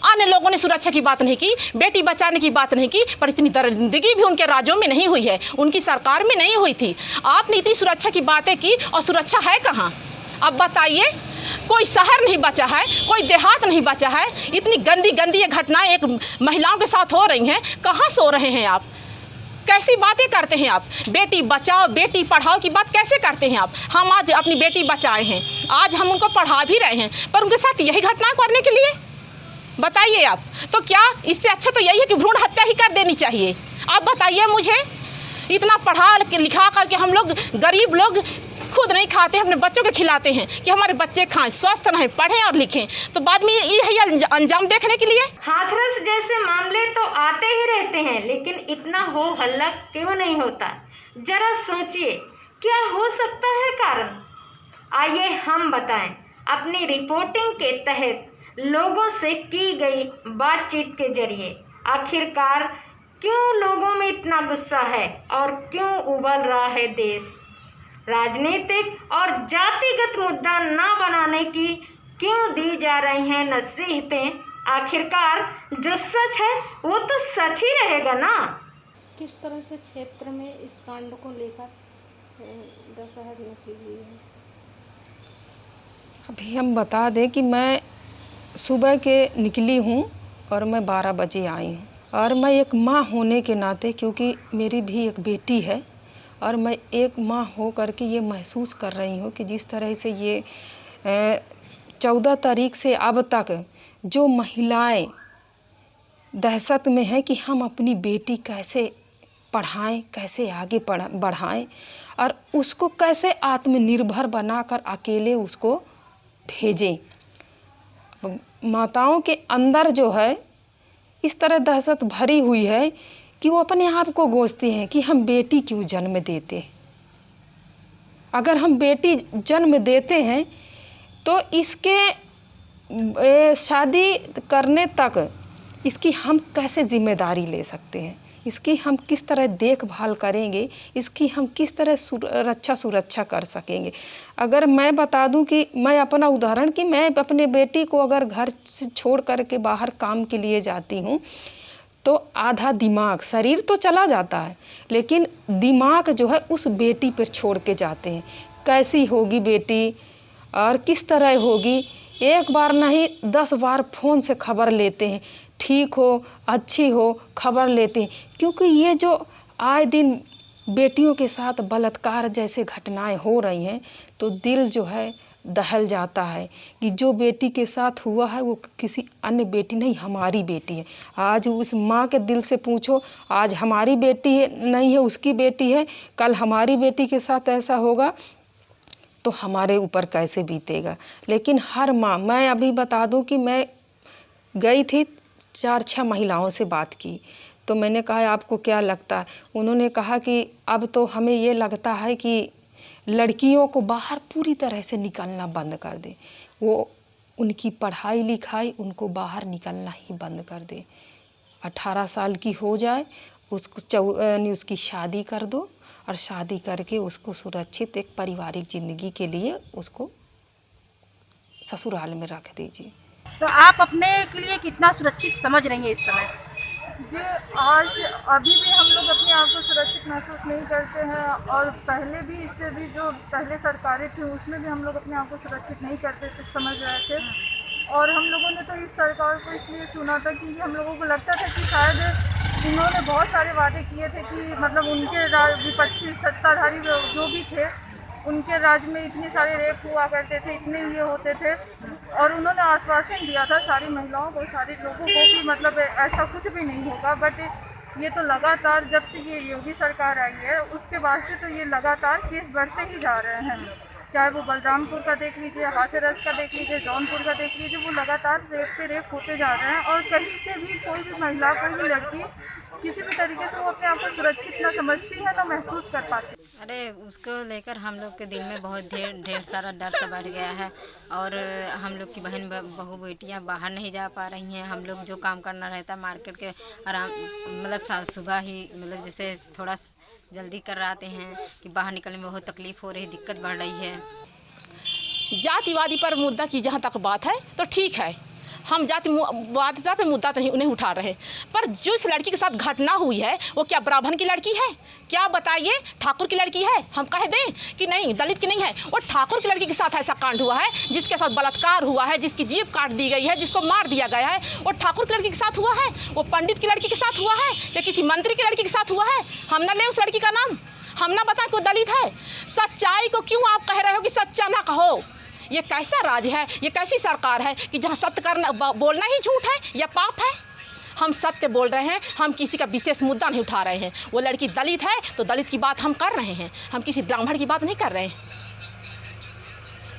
अन्य लोगों ने सुरक्षा की बात नहीं की, बेटी बचाने की बात नहीं की, पर इतनी दरिंदगी भी उनके राज्यों में नहीं हुई है, उनकी सरकार में नहीं हुई थी। आपने इतनी सुरक्षा की बातें की और सुरक्षा है कहाँ? अब बताइए, कोई शहर नहीं बचा है, कोई देहात नहीं बचा है। इतनी गंदी गंदी ये घटनाएं एक महिलाओं के साथ हो रही हैं, कहाँ सो रहे हैं आप? कैसी बातें करते हैं आप? बेटी बचाओ बेटी पढ़ाओ की बात कैसे करते हैं आप? हम आज अपनी बेटी बचाए हैं, आज हम उनको पढ़ा भी रहे हैं, पर उनके साथ यही घटना करने के लिए बताइए आप। तो क्या इससे अच्छा तो यही है कि भ्रूण हत्या ही कर देनी चाहिए? आप बताइए मुझे। इतना पढ़ा लिखा करके हम लोग गरीब लोग खुद नहीं खाते, अपने बच्चों को खिलाते हैं कि हमारे बच्चे खाएं, स्वस्थ रहें, पढ़ें और लिखें, तो बाद में यही अंजाम देखने के लिए। हाथरस जैसे मामले तो आते ही रहते हैं, लेकिन इतना हो हल्ला क्यों नहीं होता? जरा सोचिए, क्या हो सकता है कारण? आइए हम बताएं अपनी रिपोर्टिंग के तहत लोगों से की गई बातचीत के जरिए। आखिरकार क्यों लोगों में इतना गुस्सा है और क्यों उबल रहा है देश? राजनीतिक और जातिगत मुद्दा न बनाने की क्यों दी जा रही हैं नसीहतें? आखिरकार जो सच है वो तो सच ही रहेगा ना। किस तरह से क्षेत्र में इस कांड को लेकर दशहर मची हुई है? अभी हम बता दें कि मैं सुबह के निकली हूँ और मैं 12 बजे आई हूँ, और मैं एक माँ होने के नाते, क्योंकि मेरी भी एक बेटी है, और मैं एक माँ हो करके ये महसूस कर रही हूँ कि जिस तरह से ये 14 तारीख से अब तक जो महिलाएं दहशत में हैं कि हम अपनी बेटी कैसे पढ़ाएं, कैसे आगे बढ़ाएं, और उसको कैसे आत्मनिर्भर बनाकर अकेले उसको भेजें। माताओं के अंदर जो है इस तरह दहशत भरी हुई है कि वो अपने आप को कोसते हैं कि हम बेटी क्यों जन्म देते। अगर हम बेटी जन्म देते हैं तो इसके शादी करने तक इसकी हम कैसे जिम्मेदारी ले सकते हैं, इसकी हम किस तरह देखभाल करेंगे, इसकी हम किस तरह सुरक्षा कर सकेंगे। अगर मैं बता दूं कि मैं अपना उदाहरण कि मैं अपने बेटी को अगर घर से छोड़ करके बाहर काम के लिए जाती हूं तो आधा दिमाग, शरीर तो चला जाता है लेकिन दिमाग जो है उस बेटी पर छोड़ के जाते हैं। कैसी होगी बेटी और किस तरह होगी, एक बार नहीं 10 बार फ़ोन से खबर लेते हैं, ठीक हो अच्छी हो खबर लेते हैं, क्योंकि ये जो आए दिन बेटियों के साथ बलात्कार जैसे घटनाएं हो रही हैं तो दिल जो है दहल जाता है कि जो बेटी के साथ हुआ है वो किसी अन्य बेटी नहीं, हमारी बेटी है। आज उस माँ के दिल से पूछो, आज हमारी बेटी है नहीं है उसकी बेटी है, कल हमारी बेटी के साथ ऐसा होगा तो हमारे ऊपर कैसे बीतेगा। लेकिन हर माँ, मैं अभी बता दूं कि मैं गई थी 4-6 महिलाओं से बात की तो मैंने कहा आपको क्या लगता है? उन्होंने कहा कि अब तो हमें ये लगता है कि लड़कियों को बाहर पूरी तरह से निकलना बंद कर दे, वो उनकी पढ़ाई लिखाई उनको बाहर निकलना ही बंद कर दे। 18 साल की हो जाए उसकी शादी कर दो और शादी करके उसको सुरक्षित एक पारिवारिक ज़िंदगी के लिए उसको ससुराल में रख दीजिए। तो आप अपने के लिए कितना सुरक्षित समझ रही हैं इस समय? जी, आज अभी भी हम लोग अपने आप को सुरक्षित महसूस नहीं करते हैं, और पहले भी इससे भी जो पहले सरकारें थी उसमें भी हम लोग अपने आप को सुरक्षित नहीं करते थे, समझ रहे थे। और हम लोगों ने तो इस सरकार को इसलिए चुना था क्योंकि हम लोगों को लगता था कि शायद इन्होंने बहुत सारे वादे किए थे कि मतलब उनके विपक्षी सत्ताधारी जो भी थे उनके राज्य में इतने सारे रेप हुआ करते थे, इतने ये होते थे, और उन्होंने आश्वासन दिया था सारी महिलाओं को, सारे लोगों को कि मतलब ऐसा कुछ भी नहीं होगा। बट ये तो लगातार जब से ये योगी सरकार आई है उसके बाद से तो ये लगातार केस बढ़ते ही जा रहे हैं। चाहे वो बलरामपुर का देख लीजिए, हाथरस का देख लीजिए, जौनपुर का देख लीजिए, वो लगातार रेप पे रेप होते जा रहे हैं। और कहीं से भी कोई भी महिला, कोई भी लड़की किसी भी तरीके से वो अपने आप को सुरक्षित ना समझती है ना महसूस कर पाती। अरे उसको लेकर हम लोग के दिल में बहुत ढेर सारा डर सा बैठ गया है, और हम लोग की बहन बहू बेटियां बाहर नहीं जा पा रही हैं। हम लोग जो काम करना रहता है मार्केट के आराम मतलब सुबह ही मतलब जैसे थोड़ा जल्दी कर आते हैं कि बाहर निकलने में बहुत तकलीफ़ हो रही, दिक्कत बढ़ रही है। जातिवादी पर मुद्दा की जहाँ तक बात है तो ठीक है, हम जातिवादिता पे मुद्दा नहीं उठा रहे, पर जो इस लड़की के साथ घटना हुई है वो क्या ब्राह्मण की लड़की है? क्या बताइए, ठाकुर की लड़की है? हम कह दें कि नहीं, दलित की नहीं है। वो ठाकुर की लड़की के साथ ऐसा कांड हुआ है, जिसके साथ बलात्कार हुआ है, जिसकी जीभ काट दी गई है, जिसको मार दिया गया है, वो ठाकुर की लड़की के साथ हुआ है? वो पंडित की लड़की के साथ हुआ है या किसी मंत्री की लड़की के साथ हुआ है? हम ना लें उस लड़की का नाम, हम ना बताएं कि वो दलित है। सच्चाई को क्यों आप कह रहे हो कि सच्चा ना कहो? ये कैसा राज है, ये कैसी सरकार है कि जहाँ सत्य करना बोलना ही झूठ है या पाप है? हम सत्य बोल रहे हैं, हम किसी का विशेष मुद्दा नहीं उठा रहे हैं। वो लड़की दलित है तो दलित की बात हम कर रहे हैं, हम किसी ब्राह्मण की बात नहीं कर रहे हैं।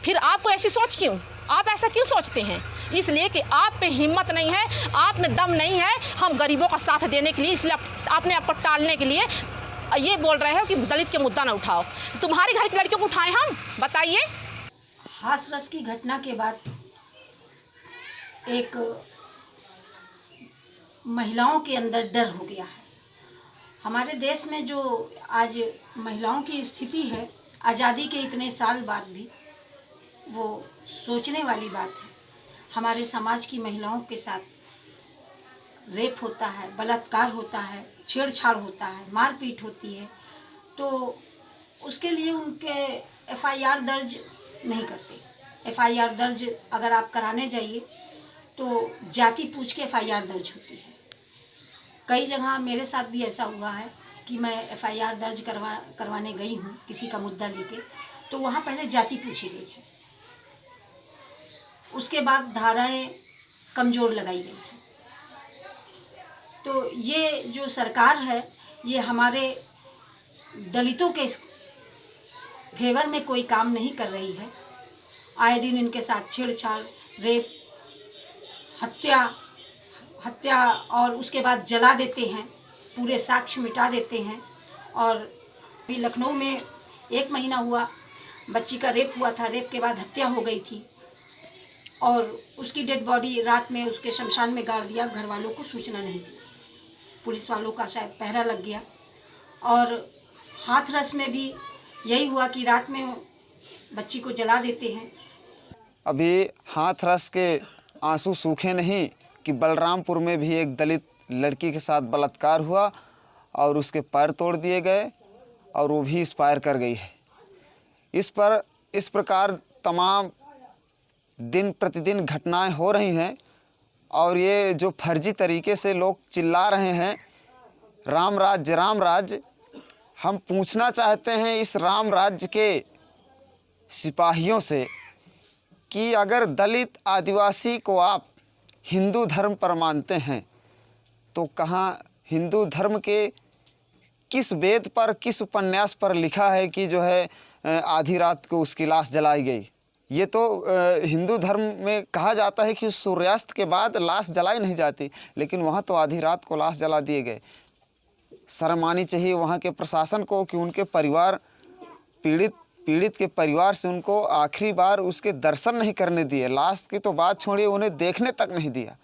फिर आपको ऐसी सोच क्यों? आप ऐसा क्यों सोचते हैं? इसलिए कि आप पे हिम्मत नहीं है, आप में दम नहीं है हम गरीबों का साथ देने के लिए, इसलिए आपने आपको टालने के लिए ये बोल रहे हो कि दलित के मुद्दा ना उठाओ। तुम्हारे घर की लड़कियों को उठाएं हम? बताइए। हाथरस की घटना के बाद एक महिलाओं के अंदर डर हो गया है। हमारे देश में जो आज महिलाओं की स्थिति है, आज़ादी के इतने साल बाद भी, वो सोचने वाली बात है। हमारे समाज की महिलाओं के साथ रेप होता है, बलात्कार होता है, छेड़छाड़ होता है, मारपीट होती है, तो उसके लिए उनके FIR दर्ज नहीं करते। FIR दर्ज अगर आप कराने जाइए तो जाति पूछ के FIR दर्ज होती है। कई जगह मेरे साथ भी ऐसा हुआ है कि मैं FIR दर्ज करवाने गई हूँ किसी का मुद्दा लेके, तो वहाँ पहले जाति पूछी गई है, उसके बाद धाराएं कमज़ोर लगाई गई हैं। तो ये जो सरकार है, ये हमारे दलितों के फेवर में कोई काम नहीं कर रही है। आए दिन इनके साथ छेड़छाड़, रेप, हत्या और उसके बाद जला देते हैं, पूरे साक्ष्य मिटा देते हैं। और अभी लखनऊ में 1 महीना हुआ, बच्ची का रेप हुआ था, रेप के बाद हत्या हो गई थी और उसकी डेड बॉडी रात में उसके शमशान में गाड़ दिया। घर वालों को सूचना नहीं दी, पुलिस वालों का शायद पहरा लग गया। और हाथरस में भी यही हुआ कि रात में बच्ची को जला देते हैं। अभी हाथरस के आंसू सूखे नहीं कि बलरामपुर में भी एक दलित लड़की के साथ बलात्कार हुआ और उसके पैर तोड़ दिए गए और वो भी एक्सपायर कर गई है। इस प्रकार तमाम दिन प्रतिदिन घटनाएं हो रही हैं और ये जो फर्जी तरीके से लोग चिल्ला रहे हैं राम राज्य राम राज्य, हम पूछना चाहते हैं इस राम राज्य के सिपाहियों से कि अगर दलित आदिवासी को आप हिंदू धर्म पर मानते हैं तो कहाँ हिंदू धर्म के किस वेद पर, किस उपन्यास पर लिखा है कि जो है आधी रात को उसकी लाश जलाई गई? ये तो हिंदू धर्म में कहा जाता है कि सूर्यास्त के बाद लाश जलाई नहीं जाती, लेकिन वहाँ तो आधी रात को लाश जला दिए गए। शर्म आनी चाहिए वहाँ के प्रशासन को कि उनके परिवार पीड़ित के परिवार से उनको आखिरी बार उसके दर्शन नहीं करने दिए। लाश की तो बात छोड़िए, उन्हें देखने तक नहीं दिया।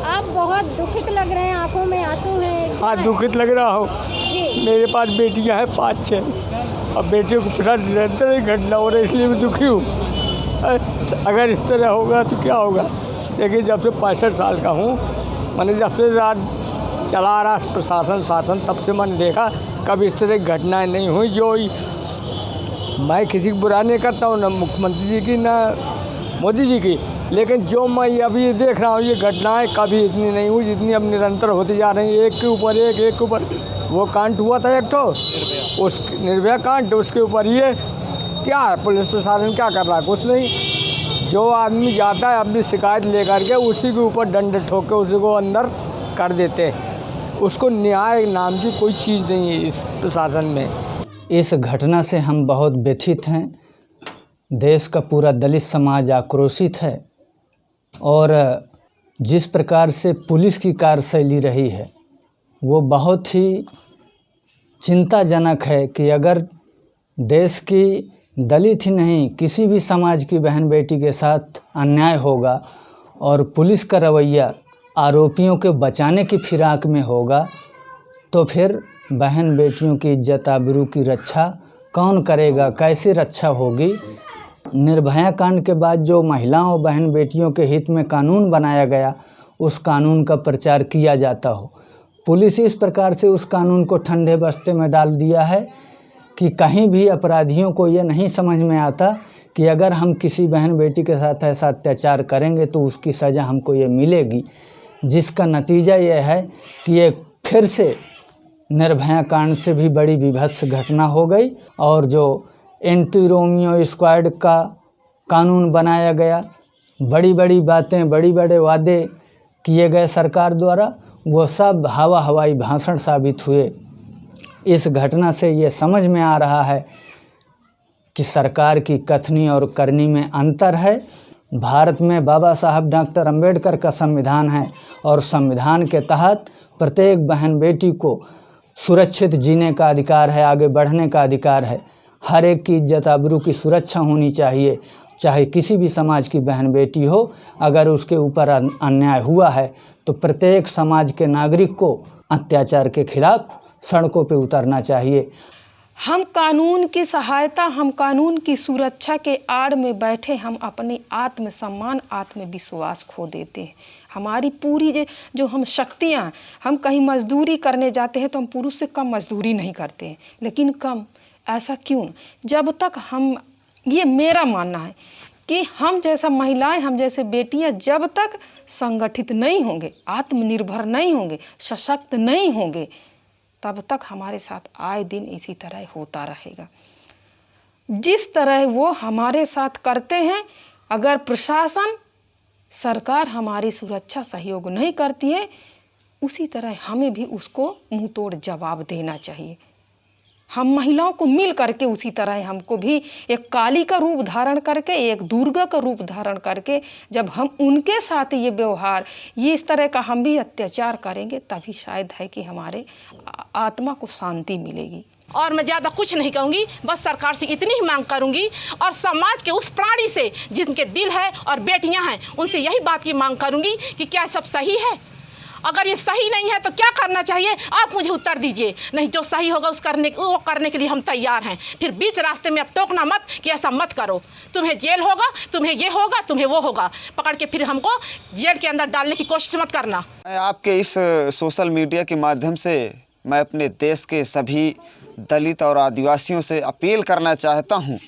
आप बहुत दुखित लग रहे हैं, आंखों में आंसू हैं। हाँ, दुखित लग रहा हो। मेरे पास बेटियां हैं 5-6, अब बेटियों के साथ निरंतर ही घटना हो रही है, इसलिए मैं दुखी हूँ। अगर इस तरह होगा तो क्या होगा? लेकिन जब से 65 साल का हूँ, मैंने जब से रात चला रहा प्रशासन शासन, तब से मैंने देखा कभी इस तरह की घटनाएँ नहीं हुई। जो मैं किसी की बुराई नहीं करता हूँ, ना मुख्यमंत्री जी की ना मोदी जी की, लेकिन जो मैं अभी देख रहा हूँ ये घटनाएं कभी इतनी नहीं हुई जितनी अब निरंतर होती जा रही हैं। एक के ऊपर एक के ऊपर। वो कांड हुआ था एक तो उस निर्भया कांड, उसके ऊपर ये क्या पुलिस प्रशासन क्या कर रहा है? कुछ नहीं। जो आदमी जाता है अपनी शिकायत लेकर के उसी के ऊपर डंडे ठोक के उसी को अंदर कर देते हैं। उसको न्याय नाम की कोई चीज़ नहीं है इस प्रशासन में। इस घटना से हम बहुत व्यथित हैं। देश का पूरा दलित समाज आक्रोशित है और जिस प्रकार से पुलिस की कार्यशैली रही है वो बहुत ही चिंताजनक है कि अगर देश की दलित ही नहीं किसी भी समाज की बहन बेटी के साथ अन्याय होगा और पुलिस का रवैया आरोपियों के बचाने की फिराक में होगा तो फिर बहन बेटियों की इज्जत आबरू की रक्षा कौन करेगा? कैसे रक्षा होगी? निर्भया कांड के बाद जो महिलाओं बहन बेटियों के हित में कानून बनाया गया, उस कानून का प्रचार किया जाता हो। पुलिस इस प्रकार से उस कानून को ठंडे बस्ते में डाल दिया है कि कहीं भी अपराधियों को ये नहीं समझ में आता कि अगर हम किसी बहन बेटी के साथ ऐसा अत्याचार करेंगे तो उसकी सज़ा हमको ये मिलेगी, जिसका नतीजा ये है कि ये फिर से निर्भया कांड से भी बड़ी विभत्स घटना हो गई और जो एंटी रोमियो स्क्वाड का कानून बनाया गया, बड़ी बड़ी बातें, बड़े बड़े वादे किए गए सरकार द्वारा, वो सब हवाई भाषण साबित हुए। इस घटना से ये समझ में आ रहा है कि सरकार की कथनी और करनी में अंतर है। भारत में बाबा साहब डॉक्टर अंबेडकर का संविधान है और संविधान के तहत प्रत्येक बहन बेटी को सुरक्षित जीने का अधिकार है, आगे बढ़ने का अधिकार है। हर एक की इज्जत आबरू की सुरक्षा होनी चाहिए, चाहे किसी भी समाज की बहन बेटी हो। अगर उसके ऊपर अन्याय हुआ है तो प्रत्येक समाज के नागरिक को अत्याचार के खिलाफ सड़कों पे उतरना चाहिए। हम कानून की सहायता, हम कानून की सुरक्षा के आड़ में बैठे हम अपने आत्मसम्मान, आत्मविश्वास खो देते हैं। हमारी पूरी जो हम शक्तियाँ, हम कहीं मजदूरी करने जाते हैं तो हम पुरुष से कम मजदूरी नहीं करते हैं, लेकिन कम ऐसा क्यों? जब तक हम, ये मेरा मानना है कि हम जैसा महिलाएं, हम जैसे बेटियां जब तक संगठित नहीं होंगे, आत्मनिर्भर नहीं होंगे, सशक्त नहीं होंगे, तब तक हमारे साथ आए दिन इसी तरह होता रहेगा। जिस तरह वो हमारे साथ करते हैं, अगर प्रशासन, सरकार हमारी सुरक्षा सहयोग नहीं करती है, उसी तरह हमें भी उसको मुंह तोड़ जवाब देना चाहिए। हम महिलाओं को मिल करके उसी तरह हमको भी एक काली का रूप धारण करके, एक दुर्गा का रूप धारण करके, जब हम उनके साथ ये व्यवहार, ये इस तरह का हम भी अत्याचार करेंगे, तभी शायद है कि हमारे आत्मा को शांति मिलेगी। और मैं ज़्यादा कुछ नहीं कहूँगी, बस सरकार से इतनी ही मांग करूँगी और समाज के उस प्राणी से जिनके दिल है और बेटियाँ हैं, उनसे यही बात की मांग करूँगी कि क्या सब सही है? अगर ये सही नहीं है तो क्या करना चाहिए, आप मुझे उत्तर दीजिए। नहीं, जो सही होगा वो करने के लिए हम तैयार हैं। फिर बीच रास्ते में अब टोकना मत कि ऐसा मत करो, तुम्हें जेल होगा, तुम्हें ये होगा, तुम्हें वो होगा, पकड़ के फिर हमको जेल के अंदर डालने की कोशिश मत करना। आपके इस सोशल मीडिया के माध्यम से मैं अपने देश के सभी दलित और आदिवासियों से अपील करना चाहता हूँ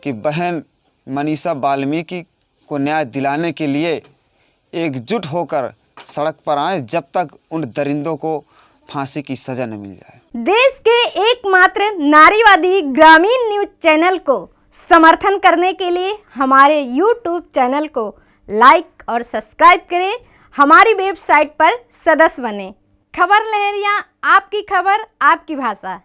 कि बहन मनीषा वाल्मीकि को न्याय दिलाने के लिए एकजुट होकर सड़क पर आए, जब तक उन दरिंदों को फांसी की सजा न मिल जाए। देश के एकमात्र नारीवादी ग्रामीण न्यूज चैनल को समर्थन करने के लिए हमारे YouTube चैनल को लाइक और सब्सक्राइब करें। हमारी वेबसाइट पर सदस्य बने। खबर लहरिया, आपकी खबर, आपकी भाषा।